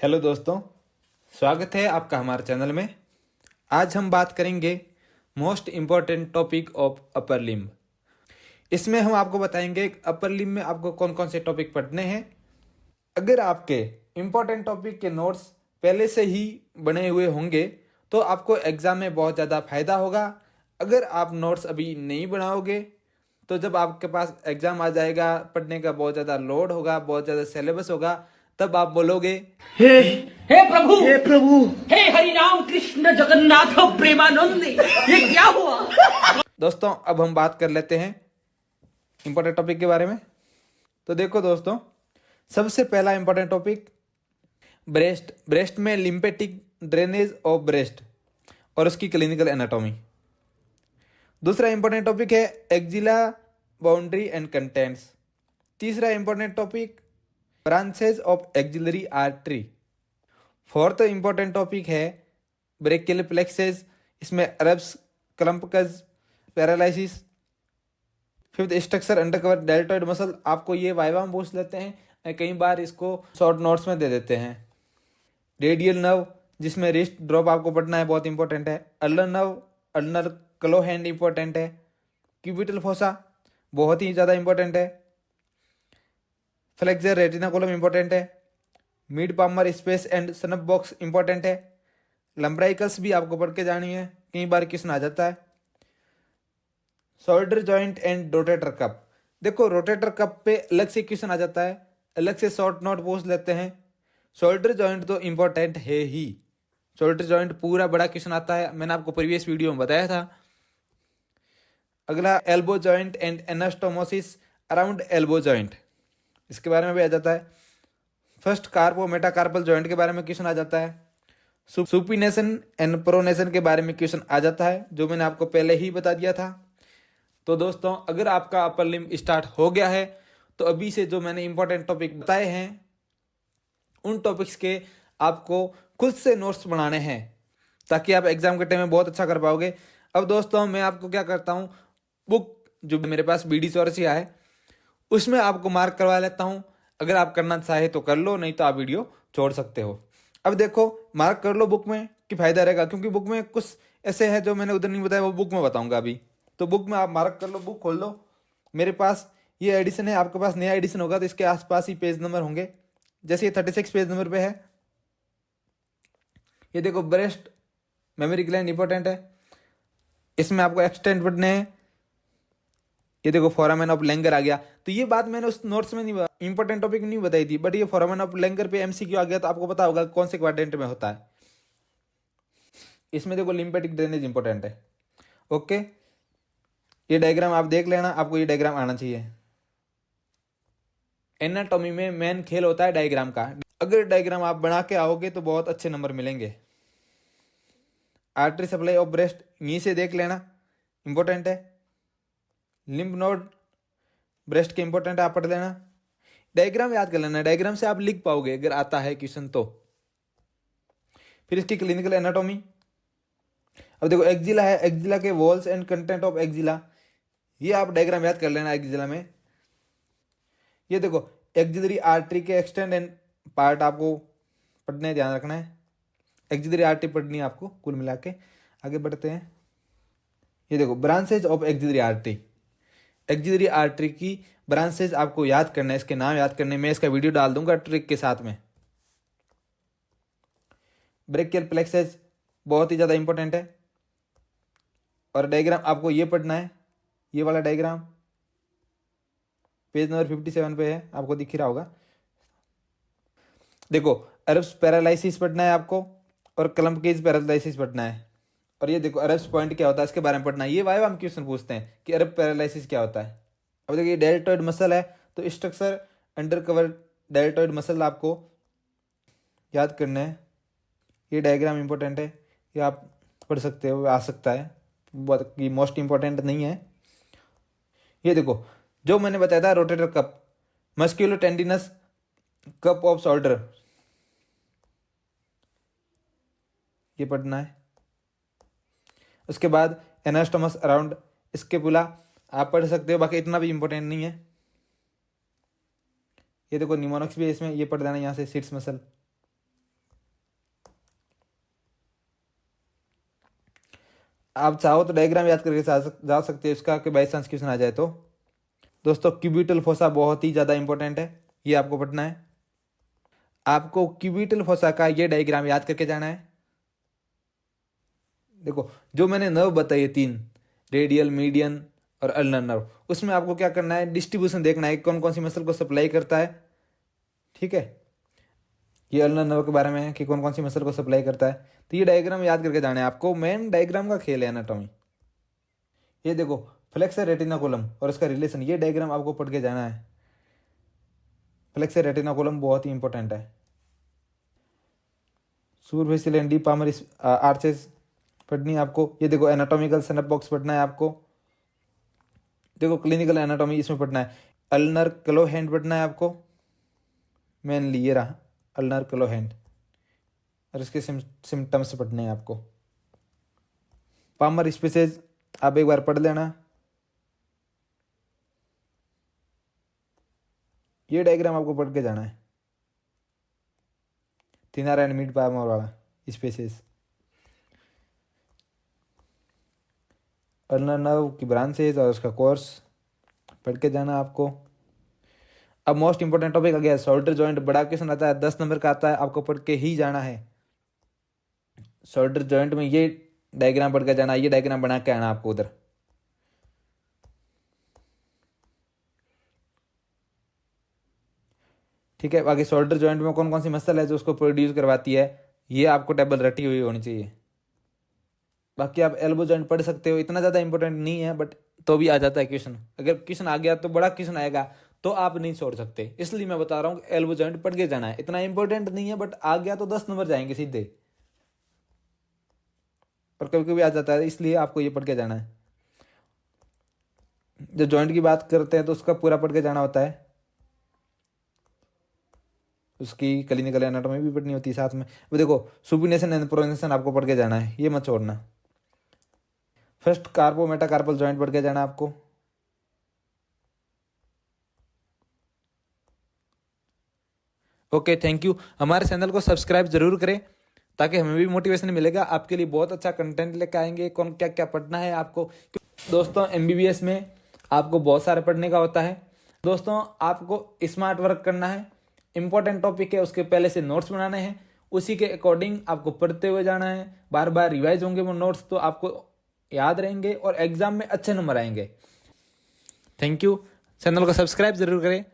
Hello दोस्तों, स्वागत है आपका हमारे चैनल में। आज हम बात करेंगे most important topic of upper limb. इसमें हम आपको बताएंगे अपर लिम्ब में आपको कौन कौन से टॉपिक पढ़ने हैं। अगर आपके इम्पॉर्टेंट टॉपिक के नोट्स पहले से ही बने हुए होंगे तो आपको एग्जाम में बहुत ज़्यादा फायदा होगा। अगर आप नोट्स अभी नहीं बनाओगे तो जब आपके पास एग्जाम आ जाएगा, पढ़ने का बहुत ज़्यादा लोड होगा, बहुत ज़्यादा सिलेबस होगा, तब आप बोलोगे हे हे प्रभु, हे प्रभु, हे हरि राम कृष्ण जगन्नाथ प्रेमानंद, ये क्या हुआ? दोस्तों, अब हम बात कर लेते हैं इंपॉर्टेंट टॉपिक के बारे में। तो देखो दोस्तों, सबसे पहला इंपॉर्टेंट टॉपिक ब्रेस्ट में लिम्फेटिक ड्रेनेज ऑफ ब्रेस्ट और उसकी क्लिनिकल एनाटॉमी। दूसरा इंपॉर्टेंट टॉपिक है एक्जिला बाउंड्री एंड कंटेंट्स। तीसरा important topic branches of axillary artery. Fourth important topic है ब्रेकियल प्लेक्सेस, इसमें Erb's Klumpke's paralysis. Fifth structure under cover deltoid muscle. आपको ये viva में पूछ लेते हैं, कई बार इसको शॉर्ट नोट्स में दे देते हैं। रेडियल नर्व, जिसमें रिस्ट ड्रॉप आपको पढ़ना है, बहुत इंपॉर्टेंट है। Ulnar nerve, ulnar claw hand important है। क्यूबिटल फोसा बहुत ही ज़्यादा इंपॉर्टेंट है। फ्लेक्सर रेटिना कॉलम इंपॉर्टेंट है। Mid palmar space and snuff box important है। लंब्राइकल्स भी आपको पढ़ के जानी है, कई बार क्वेश्चन आ जाता है। Shoulder joint and rotator cup. देखो, रोटेटर कप पे अलग से क्वेश्चन आ जाता है, अलग से शॉर्ट नोट पूछ लेते हैं। शोल्डर जॉइंट तो इंपॉर्टेंट है ही, शोल्डर जॉइंट पूरा बड़ा क्वेश्चन आता है, मैंने आपको प्रीवियस वीडियो में बताया था। अगला elbow joint and anastomosis around elbow joint, इसके बारे में भी आ जाता है। फर्स्ट कार्पो मेटाकार्पल जॉइंट के बारे में क्वेश्चन आ जाता है। सुपिनेशन एंड प्रोनेशन के बारे में क्वेश्चन आ जाता है, जो मैंने आपको पहले ही बता दिया था। तो दोस्तों, अगर आपका अपर लिम्ब स्टार्ट हो गया है तो अभी से जो मैंने इंपॉर्टेंट टॉपिक बताए हैं उन टॉपिक्स के आपको खुद से नोट्स बनाने हैं, ताकि आप एग्जाम के टाइम में बहुत अच्छा कर पाओगे। अब दोस्तों, मैं आपको क्या करता हूँ, बुक जो मेरे पास BD चौरसिया है उसमें आपको मार्क करवा लेता हूँ। अगर आप करना चाहे तो कर लो, नहीं तो आप वीडियो छोड़ सकते हो। अब देखो, मार्क कर लो बुक में कि फायदा रहेगा, क्योंकि बुक में कुछ ऐसे है जो मैंने उधर नहीं बताया, वो बुक में बताऊंगा अभी। तो बुक में आप मार्क कर लो, बुक खोल लो। मेरे पास ये एडिशन है, आपके पास नया एडिशन होगा तो इसके आसपास ही पेज नंबर होंगे। जैसे ये 36 पेज नंबर पे है। ये देखो, ब्रेस्ट मेमोरी ग्लैंड इंपॉर्टेंट है, इसमें आपको एक्सटेंड पढ़ने हैं। ये देखो, फोरामेन ऑफ लैंगर आ गया। तो ये बात मैंने उस नोट्स में नहीं, इंपॉर्टेंट टॉपिक नहीं बताई थी, बट ये फोरामेन ऑफ लैंगर पे MCQ आ गया तो आपको पता होगा कौन से क्वाड्रेंट में होता है। इसमें देखो, लिम्फेटिक ड्रेनेज इंपॉर्टेंट है। ओके, ये डायग्राम आप देख लेना, आपको ये डायग्राम आना चाहिए। एनाटॉमी में मेन खेल होता है डायग्राम का। अगर डायग्राम आप बना के आओगे तो बहुत अच्छे नंबर मिलेंगे। आर्टरी सप्लाई ऑफ ब्रेस्ट यहीं से देख लेना, इंपॉर्टेंट है। लिम्फ नोड ब्रेस्ट के इंपॉर्टेंट है, आप पढ़ लेना। डायग्राम याद कर लेना, डायग्राम से आप लिख पाओगे अगर आता है क्वेश्चन तो। फिर इसकी क्लिनिकल एनाटॉमी। अब देखो, एक्जिला है, एक्जिला के walls and content of axilla, ये आप डायग्राम याद कर लेना एक्जिला में। ये देखो, एक्जिलरी आर्टरी के एक्सटेंड एंड पार्ट आपको पढ़ने, ध्यान रखना है। एक्जिलरी आर्टरी पढ़नी है आपको कुल मिला के। आगे बढ़ते हैं। ये देखो, branches of axillary artery, axillary artery की ब्रांचेज आपको याद करना है, इसके नाम याद करने में इसका वीडियो डाल दूंगा ट्रिक के साथ में। ब्रेकियल प्लेक्सेस बहुत ही ज़्यादा इंपॉर्टेंट है। और डायग्राम आपको ये पढ़ना है, ये वाला डायग्राम पेज नंबर 57 पे है, आपको दिख ही रहा होगा। देखो, अरब्स पैरालिसिस पढ़ना है आपको और क्लम्पकेज पैरालिसिस पढ़ना है। और ये देखो, अरब्स पॉइंट क्या होता है इसके बारे में पढ़ना है। ये वाइवा में क्वेश्चन पूछते हैं कि अरब पैरालिसिस क्या होता है। अब देखिए, डेल्टॉइड मसल है तो structure under cover deltoid muscle आपको याद करना है। ये डायग्राम इंपॉर्टेंट है, ये आप पढ़ सकते हो, आ सकता है, बहुत मोस्ट इंपॉर्टेंट नहीं है। ये देखो, जो मैंने बताया था rotator cup, musculo tendinous cup off shoulder, ये पढ़ना है। उसके बाद एनास्टोमस अराउंड स्कैपुला आप पढ़ सकते हो, बाकी इतना भी इंपॉर्टेंट नहीं है। ये देखो, निमोनिक्स भी है इसमें, ये पढ़ देना यहाँ से, सिट्स मसल। आप चाहो तो डायग्राम याद करके जा सकते हैं इसका, कि बाई चांस क्वेश्चन आ जाए तो। दोस्तों क्यूबिटल फोसा बहुत ही ज़्यादा इंपॉर्टेंट है, ये आपको पढ़ना है। आपको क्यूबिटल फोसा का ये डायग्राम याद करके जाना है। देखो जो मैंने नर्व बताई है 3, रेडियल, मीडियन और अल्नर नर्व, उसमें आपको क्या करना है, डिस्ट्रीब्यूशन देखना है कौन कौन सी मसल को सप्लाई करता है। ठीक है, ये अल्नर नर्व के बारे में है कि कौन कौन सी मसल को सप्लाई करता है। तो ये डायग्राम याद करके जाना है आपको, मेन डायग्राम का खेल है एनाटॉमी। ये देखो फ्लेक्सर रेटिनाकुलम और इसका रिलेशन, ये डायग्राम आपको पढ़ के जाना है। फ्लेक्सर रेटिनाकुलम बहुत ही इंपॉर्टेंट है। Superficial and deep palmar arches पढ़नी है आपको। ये देखो एनाटॉमिकल सनअप बॉक्स पढ़ना है आपको। देखो क्लिनिकल एनाटॉमी इसमें पढ़ना है। अल्नर क्लो हैंड पढ़ना है आपको, मेनली ये रहा अल्नर क्लो हैंड, और इसके सिम्टम्स पढ़ने हैं आपको। पामर स्पेसेस आप एक बार पढ़ लेना। ये डायग्राम आपको पढ़ के जाना है, थिनर एंड मिड पामर वाला स्पेसेस। अल्नर नर्व की ब्रांचेज और उसका कोर्स पढ़ के जाना आपको। अब मोस्ट इंपोर्टेंट टॉपिक आ गया शोल्डर जॉइंट। बड़ा क्वेश्चन आता है 10 नंबर का आता है, आपको पढ़ के ही जाना है। शोल्डर जॉइंट में ये डायग्राम पढ़ के जाना, ये डायग्राम बना के आना आपको उधर। ठीक है, बाकी शोल्डर जॉइंट में कौन कौन सी मसल है जो उसको प्रोड्यूस करवाती है, ये आपको टेबल रटी हुई होनी चाहिए। बाकी आप एल्बो जॉइंट पढ़ सकते हो, इतना ज़्यादा इंपॉर्टेंट नहीं है, बट तो भी आ जाता है क्वेश्चन। अगर क्वेश्चन आ गया तो बड़ा क्वेश्चन आएगा तो आप नहीं छोड़ सकते, इसलिए मैं बता रहा हूँ एल्बो जॉइंट पढ़ के जाना है। इतना इंपॉर्टेंट नहीं है, बट आ गया तो 10 नंबर जाएंगे सीधे, और कभी कभी आ जाता है, इसलिए आपको ये पढ़ के जाना है। जब जॉइंट की बात करते हैं तो उसका पूरा पढ़ के जाना होता है, उसकी क्लिनिकल एनाटॉमी भी पढ़नी होती है साथ में। वो देखो सुपिनेशन एंड प्रोनेशन आपको पढ़ के जाना है, ये मत छोड़ना। फर्स्ट कार्पो मेटाकार्पल जॉइंट पढ़ के जाना आपको। Okay, thank you. हमारे चैनल को सब्सक्राइब जरूर करें ताकि हमें भी मोटिवेशन मिलेगा। आपके लिए बहुत अच्छा कंटेंट लेकर आएंगे, कौन क्या क्या पढ़ना है आपको। दोस्तों MBBS में आपको बहुत सारे पढ़ने का होता है। दोस्तों आपको स्मार्ट वर्क करना है, इंपॉर्टेंट टॉपिक है उसके पहले से नोट्स बनाने हैं, उसी के अकॉर्डिंग आपको पढ़ते हुए जाना है। बार बार रिवाइज होंगे वो नोट्स, तो आपको याद रहेंगे और एग्जाम में अच्छे नंबर आएंगे। Thank you. चैनल को सब्सक्राइब जरूर करें।